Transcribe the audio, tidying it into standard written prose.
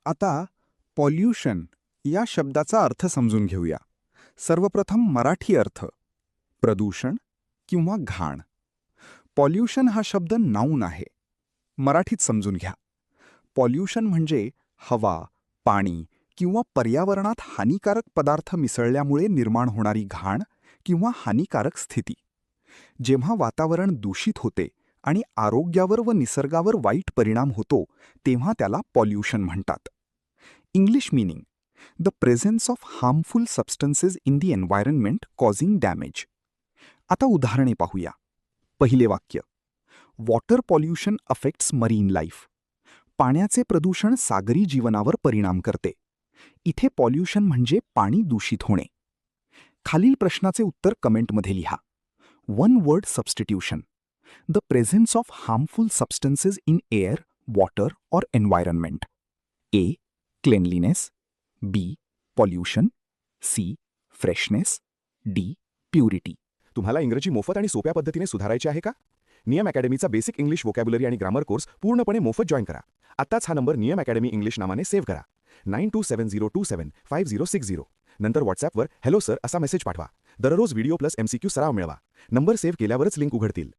आता पॉल्युशन या शब्दाचा अर्थ समजून घेऊया. सर्वप्रथम मराठी अर्थ प्रदूषण किंवा घाण. पॉल्युशन हा शब्द नाऊन आहे. मराठीत समजून घ्या. पॉल्युशन म्हणजे हवा, पाणी किंवा पर्यावरणात हानिकारक पदार्थ मिसळल्यामुळे निर्माण होणारी घाण किंवा हानिकारक स्थिती. जेव्हा वातावरण दूषित होते आणि आरोग्यावर व निसर्गावर वाईट परिणाम होतो तेव्हा त्याला पॉल्युशन म्हणतात. English meaning: the presence of harmful substances in the environment causing damage. आता उदाहरणे पाहूया. पहिले वाक्य: water pollution affects marine life. पाण्याचे प्रदूषण सागरी जीवनावर परिणाम करते. इथे पॉल्युशन म्हणजे पाणी दूषित होणे. खालील प्रश्नाचे उत्तर कमेंटमध्ये लिहा. One word substitution. The presence of harmful substances in air, water or environment. A. Cleanliness. B. Pollution. C. Freshness. D. Purity. तुम्हाला इंग्रजी मोफत आणि सोप्या पद्धतीने सुधारायचे आहे का? नियम अकॅडमीचा बेसिक इंग्लिश व्होकॅब्युलरी आणि ग्रामर कोर्स पूर्णपणे मोफत जॉईन करा. आत्ताच हा नंबर नियम अकॅडमी इंग्लिश नावाने सेव्ह करा. 9270275060. नंतर व्हॉट्सॲपवर हॅलो सर असा मेसेज पाठवा. दररोज व्हिडिओ प्लस MCQ सराव मिळवा. नंबर सेव्ह केल्यावरच लिंक उघडतील.